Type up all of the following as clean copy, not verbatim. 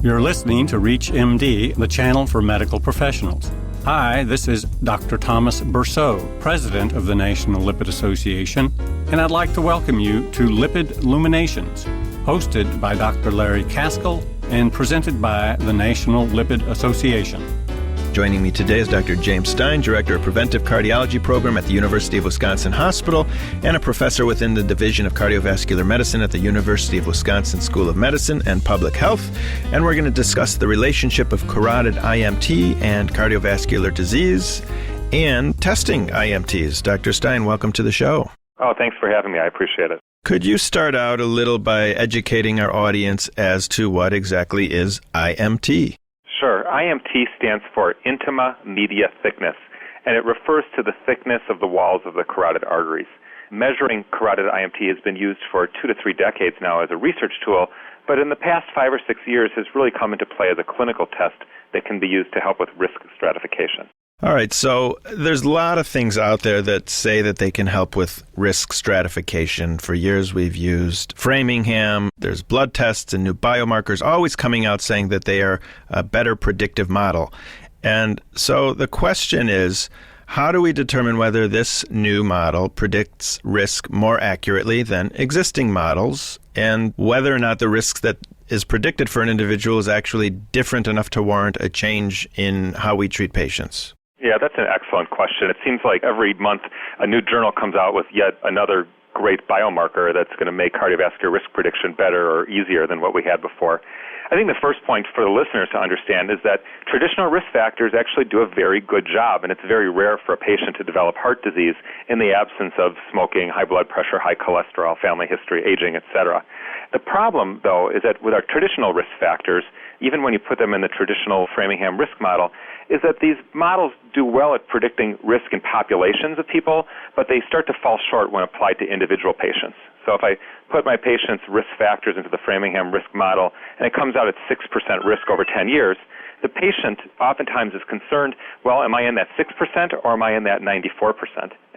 You're listening to ReachMD, the channel for medical professionals. Hi, this is Dr. Thomas Berceau, President of the National Lipid Association, and I'd like to welcome you to Lipid Luminations, hosted by Dr. Larry Kaskel and presented by the National Lipid Association. Joining me today is Dr. James Stein, Director of Preventive Cardiology Program at the University of Wisconsin Hospital and a professor within the Division of Cardiovascular Medicine at the University of Wisconsin School of Medicine and Public Health. And we're going to discuss the relationship of carotid IMT and cardiovascular disease and testing IMTs. Dr. Stein, welcome to the show. Oh, thanks for having me. I appreciate it. Could you start out a little by educating our audience as to what exactly is IMT? Sure. IMT stands for intima-media thickness, and it refers to the thickness of the walls of the carotid arteries. Measuring carotid IMT has been used for 2 to 3 decades now as a research tool, but in the past 5 or 6 years has really come into play as a clinical test that can be used to help with risk stratification. All right, so there's a lot of things out there that say that they can help with risk stratification. For years we've used Framingham. There's blood tests and new biomarkers always coming out saying that they are a better predictive model. And so the question is, how do we determine whether this new model predicts risk more accurately than existing models, and whether or not the risks that is predicted for an individual is actually different enough to warrant a change in how we treat patients? Yeah, that's an excellent question. It seems like every month a new journal comes out with yet another great biomarker that's going to make cardiovascular risk prediction better or easier than what we had before. I think the first point for the listeners to understand is that traditional risk factors actually do a very good job, and it's very rare for a patient to develop heart disease in the absence of smoking, high blood pressure, high cholesterol, family history, aging, etc. The problem, though, is that with our traditional risk factors, even when you put them in the traditional Framingham risk model, is that these models do well at predicting risk in populations of people, but they start to fall short when applied to individual patients. So if I put my patient's risk factors into the Framingham risk model and it comes out at 6% risk over 10 years, the patient oftentimes is concerned, well, am I in that 6% or am I in that 94%?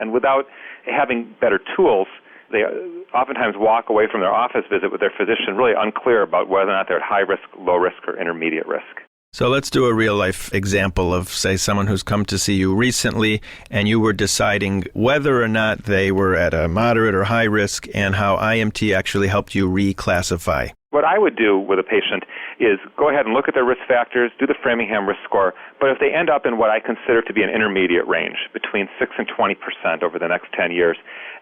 And without having better tools, they oftentimes walk away from their office visit with their physician really unclear about whether or not they're at high risk, low risk, or intermediate risk. So let's do a real-life example of, say, someone who's come to see you recently and you were deciding whether or not they were at a moderate or high risk and how IMT actually helped you reclassify. What I would do with a patient is go ahead and look at their risk factors, do the Framingham risk score, but if they end up in what I consider to be an intermediate range, between 6 and 20% over the next 10 years,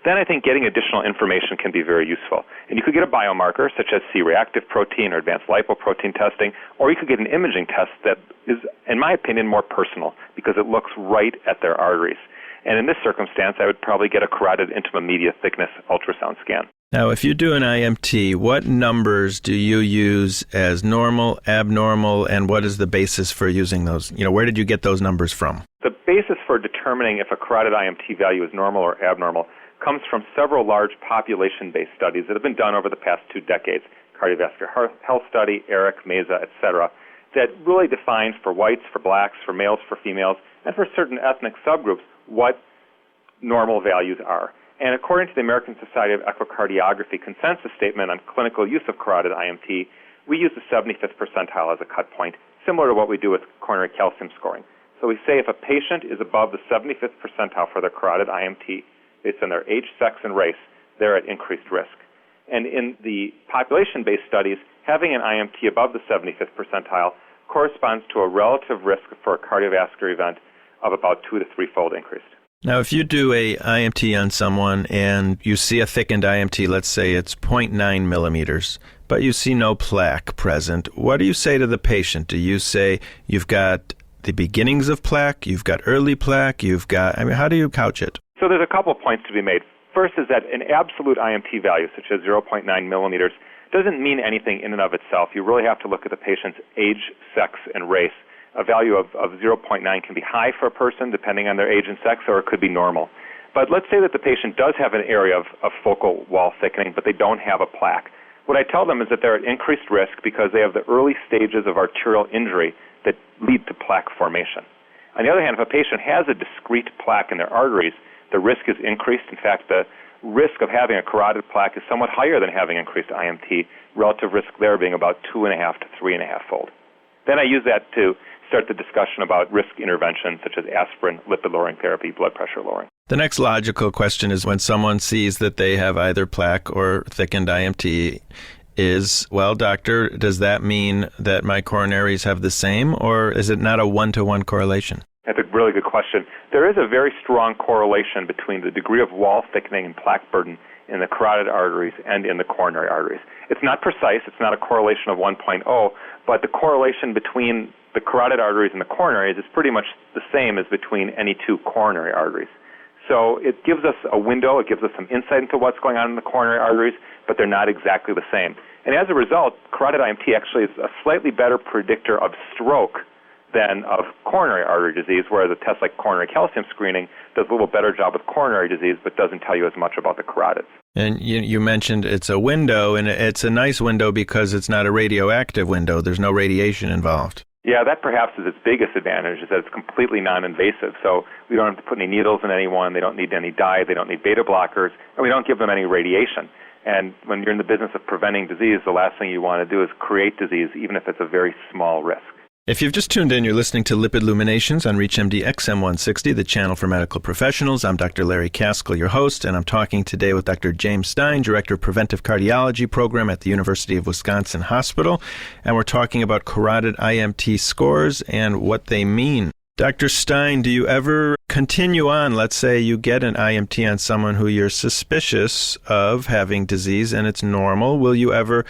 then I think getting additional information can be very useful. And you could get a biomarker, such as C-reactive protein or advanced lipoprotein testing, or you could get an imaging test that is, in my opinion, more personal because it looks right at their arteries. And in this circumstance, I would probably get a carotid intima-media thickness ultrasound scan. Now, if you do an IMT, what numbers do you use as normal, abnormal, and what is the basis for using those? Where did you get those numbers from? The basis for determining if a carotid IMT value is normal or abnormal comes from several large population-based studies that have been done over the past 2 decades, Cardiovascular Health Study, ERIC, MESA, etc., that really defines for whites, for blacks, for males, for females, and for certain ethnic subgroups what normal values are. And according to the American Society of Echocardiography consensus statement on clinical use of carotid IMT, we use the 75th percentile as a cut point, similar to what we do with coronary calcium scoring. So we say if a patient is above the 75th percentile for their carotid IMT, based on their age, sex, and race, they're at increased risk. And in the population-based studies, having an IMT above the 75th percentile corresponds to a relative risk for a cardiovascular event of about 2 to 3-fold increased. Now, if you do a IMT on someone and you see a thickened IMT, let's say it's 0.9 millimeters, but you see no plaque present, what do you say to the patient? Do you say you've got the beginnings of plaque, you've got early plaque, how do you couch it? So there's a couple of points to be made. First is that an absolute IMT value, such as 0.9 millimeters, doesn't mean anything in and of itself. You really have to look at the patient's age, sex, and race. A value of 0.9 can be high for a person, depending on their age and sex, or it could be normal. But let's say that the patient does have an area of focal wall thickening, but they don't have a plaque. What I tell them is that they're at increased risk because they have the early stages of arterial injury that lead to plaque formation. On the other hand, if a patient has a discrete plaque in their arteries, the risk is increased. In fact, the risk of having a carotid plaque is somewhat higher than having increased IMT, relative risk there being about 2.5 to 3.5-fold. Then I use that to start the discussion about risk interventions such as aspirin, lipid-lowering therapy, blood pressure lowering. The next logical question is when someone sees that they have either plaque or thickened IMT is, well, doctor, does that mean that my coronaries have the same, or is it not a one-to-one correlation? That's a really good question. There is a very strong correlation between the degree of wall thickening and plaque burden in the carotid arteries and in the coronary arteries. It's not precise. It's not a correlation of 1.0, but the correlation between the carotid arteries and the coronaries is pretty much the same as between any two coronary arteries. So it gives us a window. It gives us some insight into what's going on in the coronary arteries, but they're not exactly the same. And as a result, carotid IMT actually is a slightly better predictor of stroke than of coronary artery disease, whereas a test like coronary calcium screening does a little better job with coronary disease but doesn't tell you as much about the carotids. And you mentioned it's a window, and it's a nice window because it's not a radioactive window. There's no radiation involved. Yeah, that perhaps is its biggest advantage, is that it's completely non-invasive. So we don't have to put any needles in anyone. They don't need any dye. They don't need beta blockers. And we don't give them any radiation. And when you're in the business of preventing disease, the last thing you want to do is create disease, even if it's a very small risk. If you've just tuned in, you're listening to Lipid Luminations on ReachMD XM160, the channel for medical professionals. I'm Dr. Larry Kaskel, your host, and I'm talking today with Dr. James Stein, Director of Preventive Cardiology Program at the University of Wisconsin Hospital, and we're talking about carotid IMT scores and what they mean. Dr. Stein, do you ever continue on, let's say you get an IMT on someone who you're suspicious of having disease and it's normal, will you ever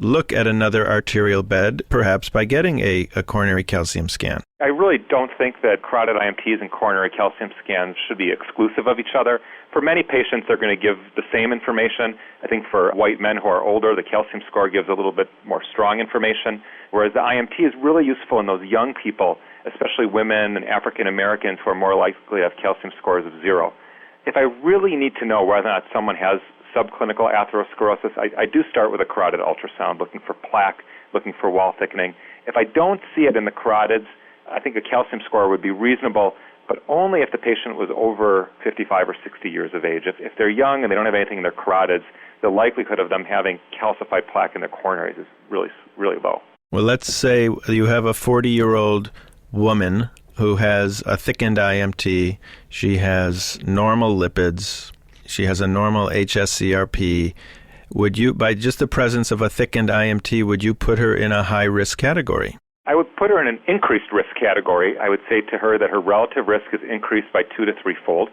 look at another arterial bed, perhaps by getting a coronary calcium scan? I really don't think that carotid IMTs and coronary calcium scans should be exclusive of each other. For many patients, they're going to give the same information. I think for white men who are older, the calcium score gives a little bit more strong information, whereas the IMT is really useful in those young people, especially women and African Americans who are more likely to have calcium scores of 0. If I really need to know whether or not someone has subclinical atherosclerosis, I do start with a carotid ultrasound, looking for plaque, looking for wall thickening. If I don't see it in the carotids, I think a calcium score would be reasonable, but only if the patient was over 55 or 60 years of age. If they're young and they don't have anything in their carotids, the likelihood of them having calcified plaque in their coronaries is really, really low. Well, let's say you have a 40-year-old woman who has a thickened IMT. She has normal lipids. She has a normal HSCRP. Would you, by just the presence of a thickened IMT, would you put her in a high-risk category? I would put her in an increased risk category. I would say to her that her relative risk is increased by 2 to 3-fold,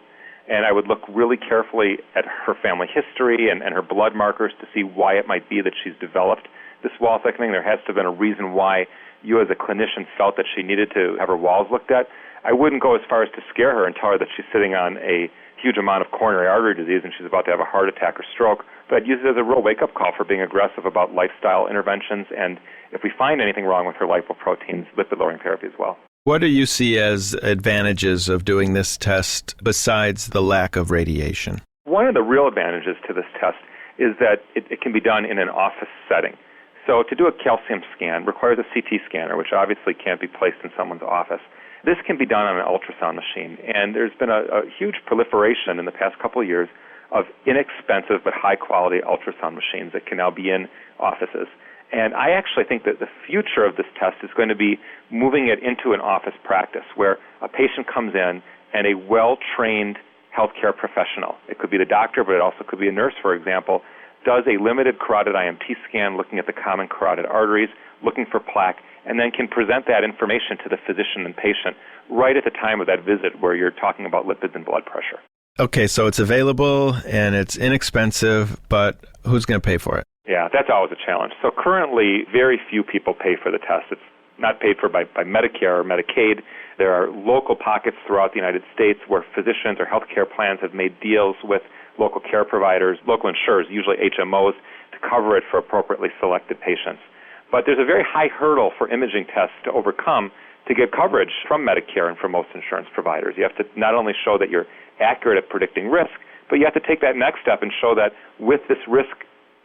and I would look really carefully at her family history and her blood markers to see why it might be that she's developed this wall thickening. There has to have been a reason why you as a clinician felt that she needed to have her walls looked at. I wouldn't go as far as to scare her and tell her that she's sitting on a huge amount of coronary artery disease and she's about to have a heart attack or stroke, but I'd use it as a real wake-up call for being aggressive about lifestyle interventions, and if we find anything wrong with her lipoproteins, lipid-lowering therapy as well. What do you see as advantages of doing this test besides the lack of radiation? One of the real advantages to this test is that it can be done in an office setting. So to do a calcium scan requires a CT scanner, which obviously can't be placed in someone's office. This can be done on an ultrasound machine, and there's been a huge proliferation in the past couple of years of inexpensive but high-quality ultrasound machines that can now be in offices. And I actually think that the future of this test is going to be moving it into an office practice where a patient comes in and a well-trained healthcare professional, it could be the doctor, but it also could be a nurse, for example, does a limited carotid IMT scan looking at the common carotid arteries, looking for plaque, and then can present that information to the physician and patient right at the time of that visit where you're talking about lipids and blood pressure. Okay, so it's available and it's inexpensive, but who's going to pay for it? Yeah, that's always a challenge. So currently, very few people pay for the test. It's not paid for by Medicare or Medicaid. There are local pockets throughout the United States where physicians or healthcare plans have made deals with local care providers, local insurers, usually HMOs, to cover it for appropriately selected patients. But there's a very high hurdle for imaging tests to overcome to get coverage from Medicare and from most insurance providers. You have to not only show that you're accurate at predicting risk, but you have to take that next step and show that with this risk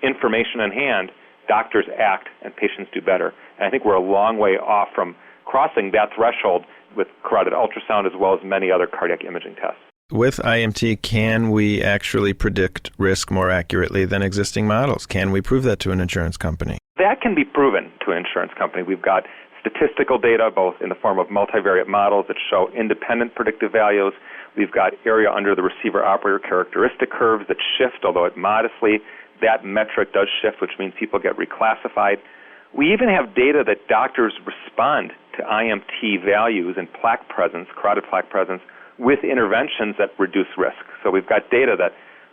information in hand, doctors act and patients do better. And I think we're a long way off from crossing that threshold with carotid ultrasound as well as many other cardiac imaging tests. with IMT, can we actually predict risk more accurately than existing models? Can we prove that to an insurance company? That can be proven to an insurance company. We've got statistical data, both in the form of multivariate models that show independent predictive values. We've got area under the receiver-operator characteristic curves that shift, although it modestly. That metric does shift, which means people get reclassified. We even have data that doctors respond to IMT values and plaque presence, carotid plaque presence, with interventions that reduce risk. So we've got data that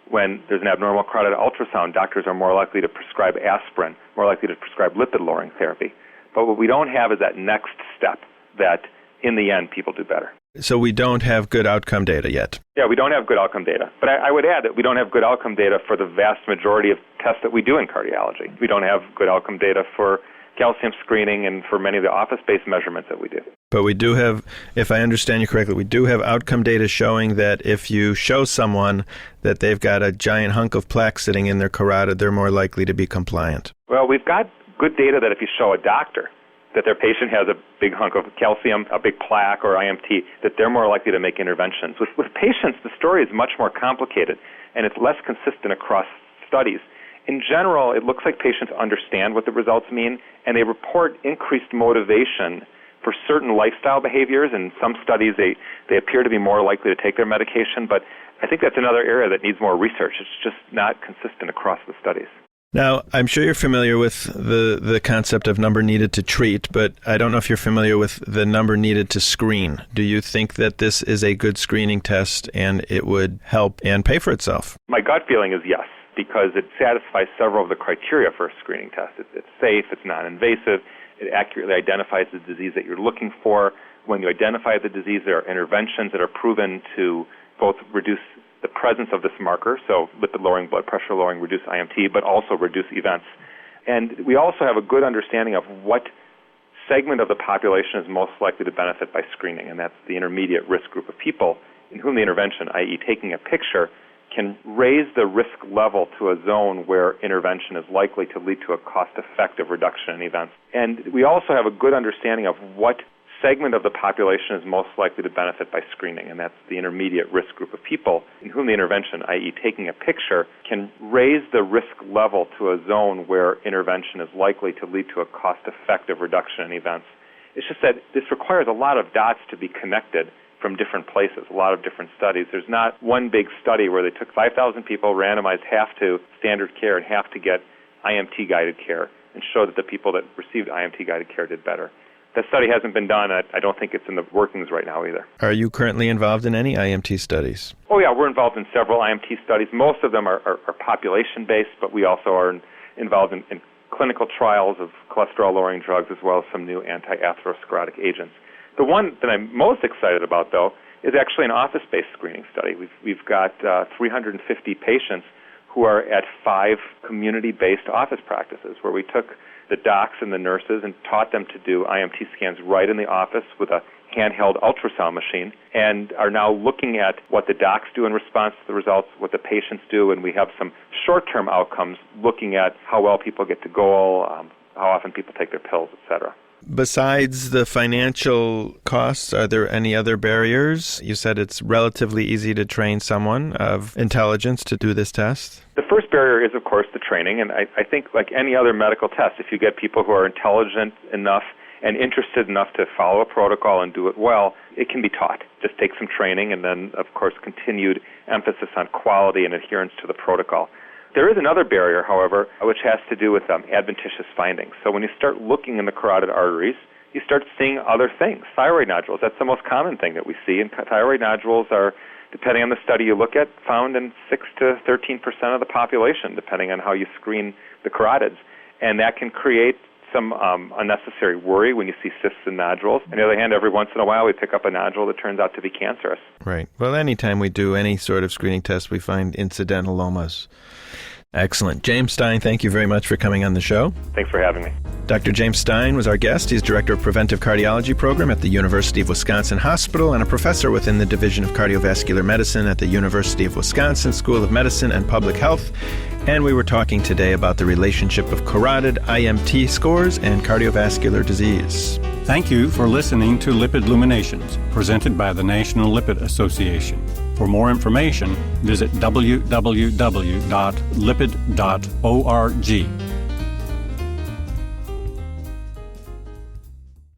when there's an abnormal carotid ultrasound, doctors are more likely to prescribe aspirin, more likely to prescribe lipid-lowering therapy. But what we don't have is that next step that, in the end, people do better. So we don't have good outcome data yet. Yeah, we don't have good outcome data. But I would add that we don't have good outcome data for the vast majority of tests that we do in cardiology. We don't have good outcome data for calcium screening and for many of the office-based measurements that we do. But we do have, if I understand you correctly, we do have outcome data showing that if you show someone that they've got a giant hunk of plaque sitting in their carotid, they're more likely to be compliant. Well, we've got good data that if you show a doctor that their patient has a big hunk of calcium, a big plaque, or IMT, that they're more likely to make interventions. With patients, the story is much more complicated, and it's less consistent across studies. In general, it looks like patients understand what the results mean, and they report increased motivation for certain lifestyle behaviors. In some studies, they appear to be more likely to take their medication, but I think that's another area that needs more research. It's just not consistent across the studies. Now, I'm sure you're familiar with the concept of number needed to treat, but I don't know if you're familiar with the number needed to screen. Do you think that this is a good screening test and it would help and pay for itself? My gut feeling is yes, because it satisfies several of the criteria for a screening test. It's safe, it's non-invasive, it accurately identifies the disease that you're looking for. When you identify the disease, there are interventions that are proven to both reduce the presence of this marker, so lipid-lowering, blood pressure-lowering, reduce IMT, but also reduce events. And we also have a good understanding of what segment of the population is most likely to benefit by screening, and that's the intermediate risk group of people in whom the intervention, i.e. taking a picture, can raise the risk level to a zone where intervention is likely to lead to a cost-effective reduction in events. And we also have a good understanding of what segment of the population is most likely to benefit by screening, and that's the intermediate risk group of people in whom the intervention, i.e. taking a picture, can raise the risk level to a zone where intervention is likely to lead to a cost-effective reduction in events. It's just that this requires a lot of dots to be connected from different places, a lot of different studies. There's not one big study where they took 5,000 people, randomized half to standard care and half to get IMT-guided care, and showed that the people that received IMT-guided care did better. That study hasn't been done. I don't think it's in the workings right now either. Are you currently involved in any IMT studies? Oh, yeah, we're involved in several IMT studies. Most of them are population-based, but we also are involved in clinical trials of cholesterol-lowering drugs as well as some new anti-atherosclerotic agents. The one that I'm most excited about, though, is actually an office-based screening study. We've got 350 patients who are at 5 community-based office practices where we took the docs and the nurses and taught them to do IMT scans right in the office with a handheld ultrasound machine, and are now looking at what the docs do in response to the results, what the patients do, and we have some short-term outcomes looking at how well people get to goal, how often people take their pills, etc. Besides the financial costs, are there any other barriers? You said it's relatively easy to train someone of intelligence to do this test. The first barrier is, of course, the training, and I think like any other medical test, if you get people who are intelligent enough and interested enough to follow a protocol and do it well, it can be taught. Just take some training and then, of course, continued emphasis on quality and adherence to the protocol. There is another barrier, however, which has to do with adventitious findings. So when you start looking in the carotid arteries, you start seeing other things. Thyroid nodules, that's the most common thing that we see. And thyroid nodules are, depending on the study you look at, found in 6 to 13% of the population, depending on how you screen the carotids. And that can create some unnecessary worry when you see cysts and nodules. On the other hand, every once in a while we pick up a nodule that turns out to be cancerous. Right. Well, anytime we do any sort of screening test, we find incidentalomas. Excellent. James Stein, thank you very much for coming on the show. Thanks for having me. Dr. James Stein was our guest. He's Director of Preventive Cardiology Program at the University of Wisconsin Hospital and a professor within the Division of Cardiovascular Medicine at the University of Wisconsin School of Medicine and Public Health. And we were talking today about the relationship of carotid IMT scores and cardiovascular disease. Thank you for listening to Lipid Luminations, presented by the National Lipid Association. For more information, visit www.lipid.org.